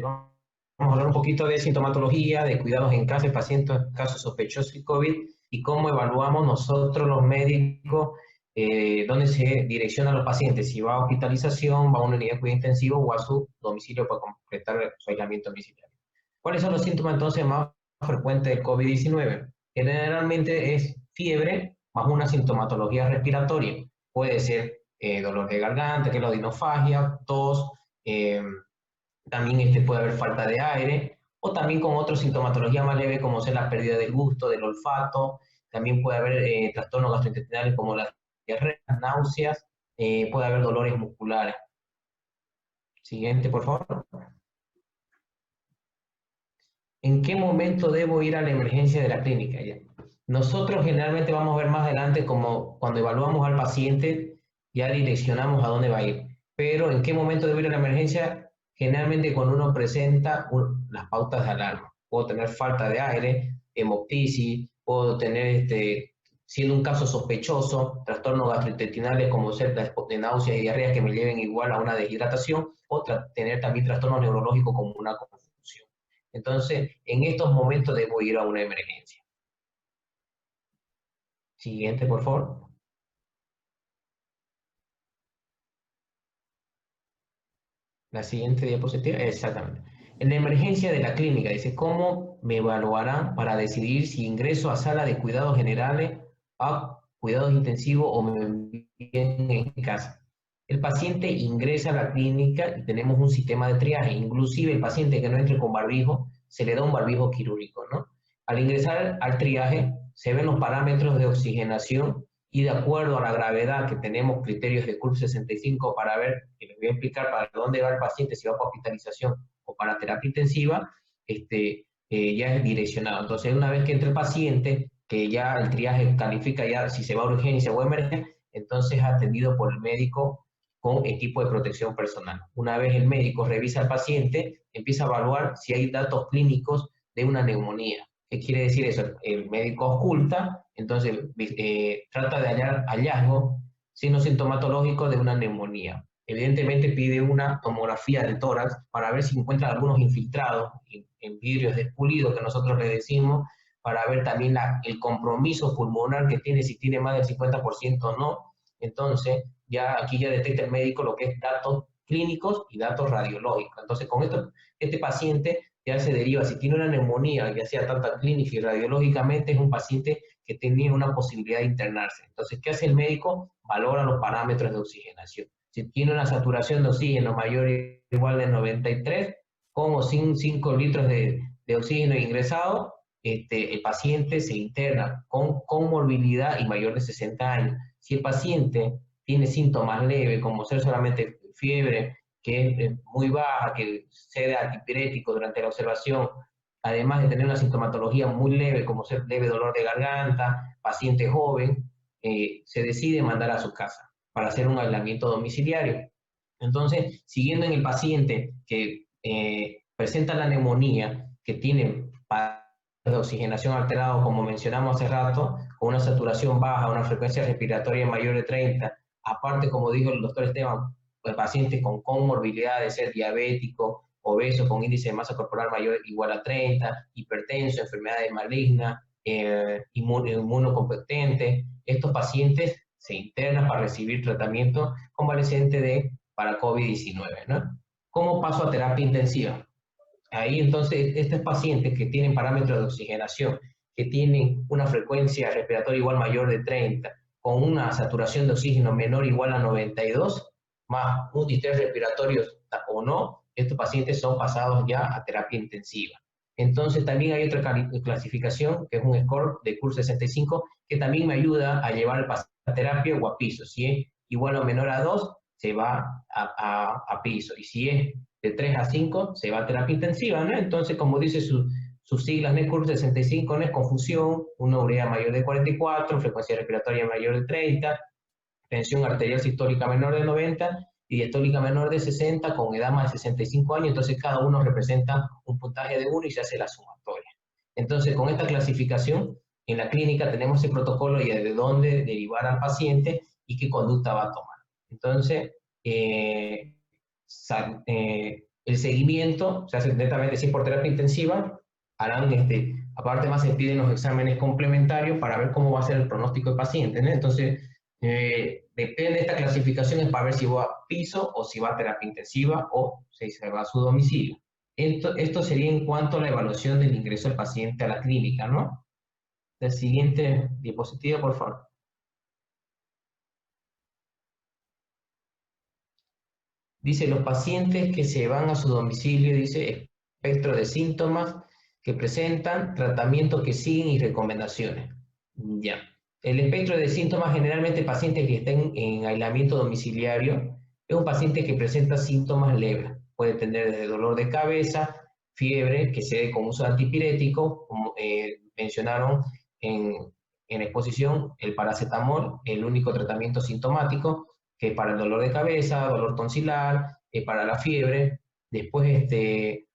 vamos a hablar un poquito de sintomatología, de cuidados en casa de pacientes, casos sospechosos de COVID y cómo evaluamos nosotros los médicos dónde se direccionan los pacientes, si va a hospitalización, va a una unidad de cuidado intensivo o a su domicilio para completar su aislamiento domiciliario. ¿Cuáles son los síntomas entonces más frecuentes del COVID-19? Generalmente es fiebre más una sintomatología respiratoria. Puede ser dolor de garganta, que es la odinofagia, tos, también puede haber falta de aire, o también con otra sintomatología más leve como ser la pérdida del gusto, del olfato, también puede haber trastornos gastrointestinales como las diarreas, náuseas, puede haber dolores musculares. Siguiente, por favor. ¿En qué momento debo ir a la emergencia de la clínica? Ya. Nosotros generalmente vamos a ver más adelante como cuando evaluamos al paciente, ya direccionamos a dónde va a ir. Pero ¿en qué momento debo ir a la emergencia? Generalmente cuando uno presenta las pautas de alarma. Puedo tener falta de aire, hemoptisis, puedo tener, siendo un caso sospechoso, trastornos gastrointestinales como ser de náuseas y diarrea que me lleven igual a una deshidratación, o tener también trastornos neurológicos como una confusión. Entonces, en estos momentos debo ir a una emergencia. Siguiente, por favor. La siguiente diapositiva, exactamente. En la emergencia de la clínica, dice, ¿cómo me evaluarán para decidir si ingreso a sala de cuidados generales, a cuidados intensivos o me envíen en casa? El paciente ingresa a la clínica y tenemos un sistema de triaje. Inclusive el paciente que no entre con barbijo, se le da un barbijo quirúrgico, ¿no? Al ingresar al triaje, se ven los parámetros de oxigenación y de acuerdo a la gravedad que tenemos criterios de CURP 65 para ver, que les voy a explicar para dónde va el paciente, si va para hospitalización o para terapia intensiva, ya es direccionado. Entonces, una vez que entra el paciente, que ya el triaje califica ya si se va a urgencia o emergencia, entonces atendido por el médico con equipo de protección personal. Una vez el médico revisa al paciente, empieza a evaluar si hay datos clínicos de una neumonía. ¿Qué quiere decir eso? El médico oculta, entonces trata de hallar hallazgo signos sintomatológicos de una neumonía. Evidentemente pide una tomografía del tórax para ver si encuentra algunos infiltrados en vidrios despulidos que nosotros le decimos, para ver también el compromiso pulmonar que tiene, si tiene más del 50% o no. Entonces, ya aquí ya detecta el médico lo que es datos clínicos y datos radiológicos. Entonces, con esto, este paciente ya se deriva, si tiene una neumonía, ya sea tanto clínica y radiológicamente, es un paciente que tenía una posibilidad de internarse. Entonces, ¿qué hace el médico? Valora los parámetros de oxigenación. Si tiene una saturación de oxígeno mayor o igual de 93, con o sin 5 litros de oxígeno ingresado, el paciente se interna con comorbilidad y mayor de 60 años. Si el paciente tiene síntomas leves, como ser solamente fiebre, que es muy baja, que cede antipirético durante la observación, además de tener una sintomatología muy leve, como ser leve dolor de garganta, paciente joven, se decide mandar a su casa para hacer un aislamiento domiciliario. Entonces, siguiendo en el paciente que presenta la neumonía, que tiene de oxigenación alterado, como mencionamos hace rato, con una saturación baja, una frecuencia respiratoria mayor de 30, aparte, como dijo el doctor Esteban, pues pacientes con comorbilidad de ser diabético, obeso, con índice de masa corporal mayor o igual a 30, hipertenso, enfermedades malignas, inmunocompetente, estos pacientes se internan para recibir tratamiento convaleciente para COVID-19, ¿no? ¿Cómo paso a terapia intensiva? Ahí entonces estos pacientes que tienen parámetros de oxigenación, que tienen una frecuencia respiratoria igual mayor de 30, con una saturación de oxígeno menor o igual a 92, más un distrés respiratorio o no, estos pacientes son pasados ya a terapia intensiva. Entonces también hay otra clasificación, que es un score de CUR 65, que también me ayuda a llevar el paciente a terapia o a piso. Si es igual o menor a 2, se va a piso. Y si es de 3 a 5 se va a terapia intensiva, ¿no? Entonces, como dice sus siglas, NECUR 65, no es confusión, una urea mayor de 44, frecuencia respiratoria mayor de 30, tensión arterial sistólica menor de 90 y diastólica menor de 60, con edad más de 65 años, entonces cada uno representa un puntaje de 1 y se hace la sumatoria. Entonces, con esta clasificación, en la clínica tenemos el protocolo y de dónde derivar al paciente y qué conducta va a tomar. Entonces, El seguimiento se hace netamente si es por terapia intensiva, harán, aparte más se piden los exámenes complementarios para ver cómo va a ser el pronóstico del paciente, ¿no? Entonces, depende de esta clasificación, es para ver si va a piso o si va a terapia intensiva o si se va a su domicilio. Esto sería en cuanto a la evaluación del ingreso del paciente a la clínica, ¿no? La siguiente diapositiva, por favor. Dice, los pacientes que se van a su domicilio, dice, espectro de síntomas que presentan, tratamiento que siguen y recomendaciones. Ya. El espectro de síntomas, generalmente pacientes que estén en aislamiento domiciliario, es un paciente que presenta síntomas leves. Puede tener desde dolor de cabeza, fiebre, que se dé con uso de antipirético, como mencionaron en, en exposición, el paracetamol, el único tratamiento sintomático, que para el dolor de cabeza, dolor tonsilar, para la fiebre. Después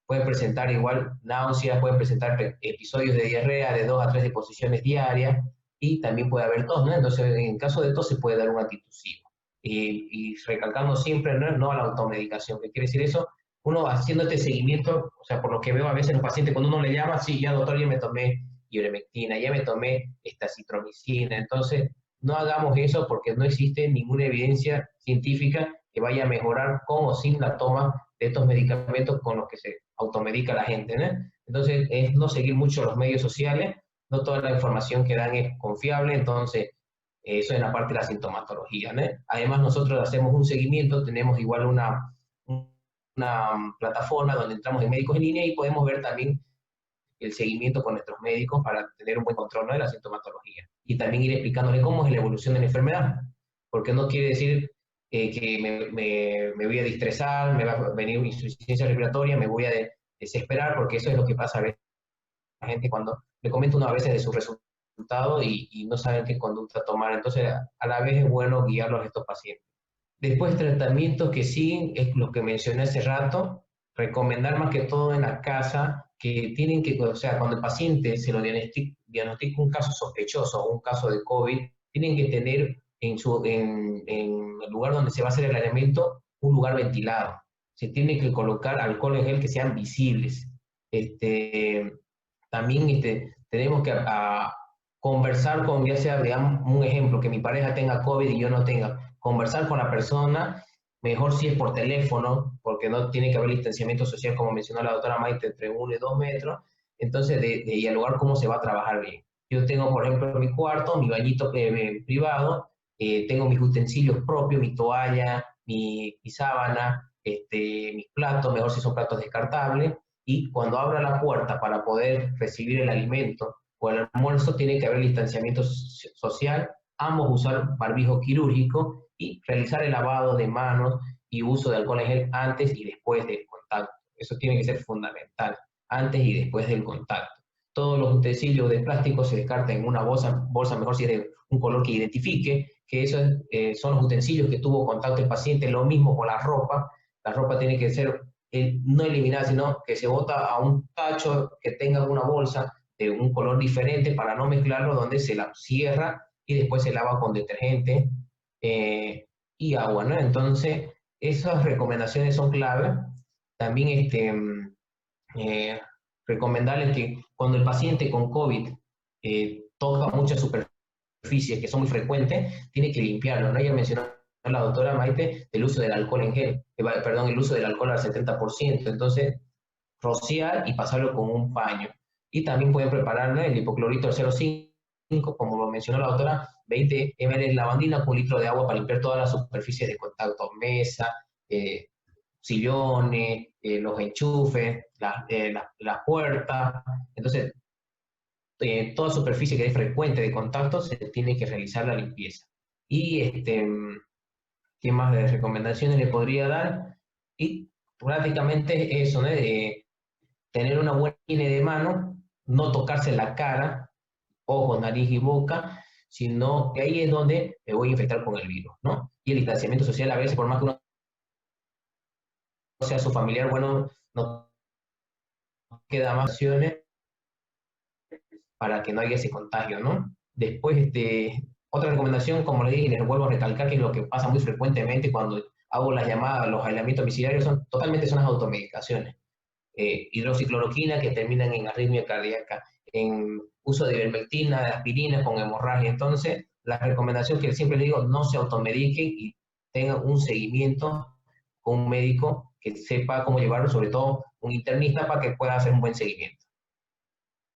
pueden presentar igual náuseas, pueden presentar episodios de diarrea de 2 a 3 deposiciones diarias y también puede haber tos, ¿no? Entonces, en caso de tos se puede dar un antitusivo. Y recalcando siempre, ¿no? No a la automedicación. ¿Qué quiere decir eso? Uno haciendo este seguimiento, o sea, por lo que veo a veces los pacientes, cuando uno le llama, sí, ya doctor, ya me tomé ivermectina, ya me tomé esta citromicina, entonces no hagamos eso porque no existe ninguna evidencia científica que vaya a mejorar con o sin la toma de estos medicamentos con los que se automedica la gente, ¿no? Entonces, es no seguir mucho los medios sociales, no toda la información que dan es confiable, entonces, eso es la parte de la sintomatología, ¿no? Además, nosotros hacemos un seguimiento, tenemos igual una plataforma donde entramos en médicos en línea y podemos ver también el seguimiento con nuestros médicos para tener un buen control, ¿no?, de la sintomatología. Y también ir explicándole cómo es la evolución de la enfermedad, porque no quiere decir que me voy a distresar, me va a venir una insuficiencia respiratoria, me voy a desesperar, porque eso es lo que pasa a veces a la gente cuando le comenta uno a veces de su resultado y no saben qué conducta tomar. Entonces, a la vez es bueno guiarlos a estos pacientes. Después, tratamientos que siguen, es lo que mencioné hace rato, recomendar más que todo en la casa que tienen que, o sea, cuando el paciente se lo diagnostica un caso sospechoso o un caso de COVID, tienen que tener en el lugar donde se va a hacer el aislamiento un lugar ventilado. Se tiene que colocar alcohol en gel que sean visibles. Este, También tenemos que conversar con, ya sea, digamos, un ejemplo, que mi pareja tenga COVID y yo no tenga, conversar con la persona, mejor si es por teléfono, porque no tiene que haber distanciamiento social, como mencionó la doctora Maite, entre 1 y 2 metros, entonces de dialogar cómo se va a trabajar bien. Yo tengo, por ejemplo, mi cuarto, mi bañito privado, tengo mis utensilios propios, mi toalla, mi sábana, mis platos, mejor si son platos descartables, y cuando abra la puerta para poder recibir el alimento o el almuerzo, tiene que haber distanciamiento social, ambos usar barbijo quirúrgico y realizar el lavado de manos y uso de alcohol en gel antes y después del contacto. Eso tiene que ser fundamental, antes y después del contacto. Todos los utensilios de plástico se descartan en una bolsa mejor si es de un color que identifique, que esos son los utensilios que tuvo contacto el paciente, lo mismo con la ropa tiene que ser no eliminada, sino que se bota a un tacho que tenga una bolsa de un color diferente para no mezclarlo, donde se la cierra y después se lava con detergente y agua, ¿no? Entonces, esas recomendaciones son clave. También eh, recomendarles que cuando el paciente con COVID toca muchas superficies que son muy frecuentes, tiene que limpiarlo, ¿no? Ya mencionó la doctora Maite del uso del alcohol en gel, perdón, el uso del alcohol al 70%, entonces rociar y pasarlo con un paño. Y también pueden preparar, ¿no?, el hipoclorito al 0,5, como lo mencionó la doctora, 20 ml de lavandina con 1 litro de agua para limpiar todas las superficies de contacto, mesa, sillones, los enchufes, las puertas. Entonces, toda superficie que es frecuente de contacto se tiene que realizar la limpieza. Y ¿qué más de recomendaciones le podría dar? Y prácticamente eso, ¿no? Tener una buena higiene de mano, no tocarse la cara, ojos, nariz y boca, sino que ahí es donde me voy a infectar con el virus, ¿no? Y el distanciamiento social a veces, por más que uno sea su familiar, bueno, no queda más opciones para que no haya ese contagio, ¿no? Después, otra recomendación, como les dije, les vuelvo a recalcar que es lo que pasa muy frecuentemente cuando hago las llamadas, los aislamientos domiciliarios son las automedicaciones. Hidroxicloroquina que terminan en arritmia cardíaca, en uso de ivermectina, de aspirina con hemorragia. Entonces, la recomendación que siempre le digo, no se automediquen y tengan un seguimiento con un médico que sepa cómo llevarlo, sobre todo un internista, para que pueda hacer un buen seguimiento.